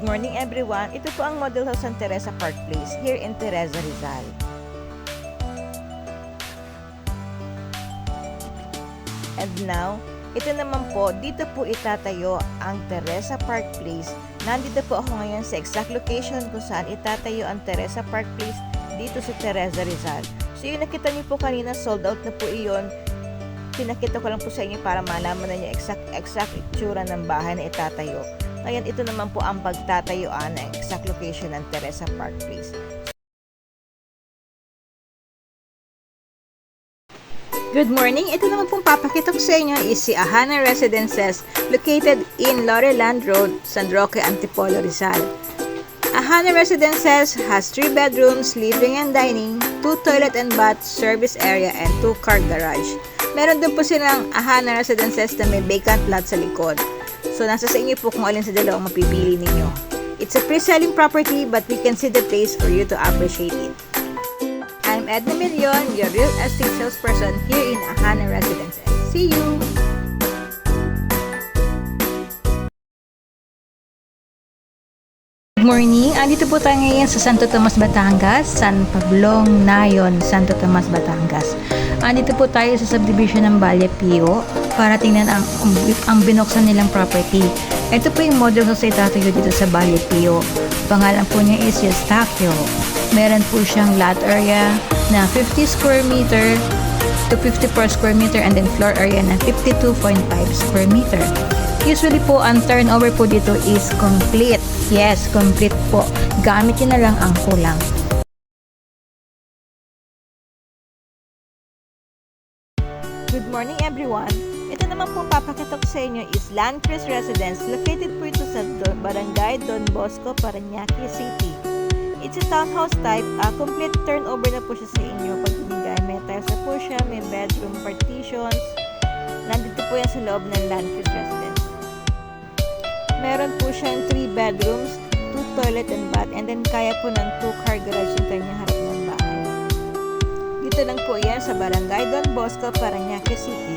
Good morning everyone, ito po ang Model House San Teresa Park Place here in Teresa, Rizal. And now, ito naman po, dito po itatayo ang Teresa Park Place. Nandito po ako ngayon sa exact location kung saan itatayo ang Teresa Park Place dito sa Teresa, Rizal. So yung nakita niyo po kanina, sold out na po iyon. Pinakita ko lang po sa inyo para malaman na niyo exact itsura ng bahay na itatayo. Ngayon, ito naman po ang pagtatayuan ng exact location ng Teresa Park Place. Good morning! Ito naman pong papakita ko sa inyo is si Ahana Residences located in Loreland Road, San Roque, Antipolo, Rizal. Ahana Residences has 3 bedrooms, living and dining, 2 toilet and bath, service area, and 2 car garage. Meron din po silang Ahana Residences na may vacant lot sa likod. So, nasa sa inyo po kung alin sa dalawang mapipili ninyo. It's a pre-selling property but we can see the place for you to appreciate it. I'm Edna Million, your real estate salesperson here in Ahana Residences. See you! Good morning! Andito po tayo ngayon sa Santo Tomas, Batangas, San Pablong, Nayon, Santo Tomas, Batangas. Andito po tayo sa subdivision ng Valle Pio para tingnan ang binuksan nilang property. Ito po yung model house na itatayo dito sa Valle Pio. Pangalan po niya is Eustachio. Meron po siyang lot area na 50 square meter to 54 square meter and then floor area na 52.5 square meter. Usually po, ang turnover po dito is complete. Yes, complete po. Gamit yun na lang ang kulang. Good morning everyone! Ito naman po papakita ko sa inyo is Landcrest Residence located po ito sa Barangay Don Bosco, Parañaque City. It's a townhouse type, complete turnover na po siya sa inyo pag binigay. May tiles na po siya, may bedroom partitions. Nandito po yan sa loob ng Landcrest Residence. Meron po siyang 3 bedrooms, 2 toilet and bath, and then kaya po ng 2 car garage yung kanyang harap ng bahay. Dito lang po yan sa Barangay Don Bosco, Parañaque City.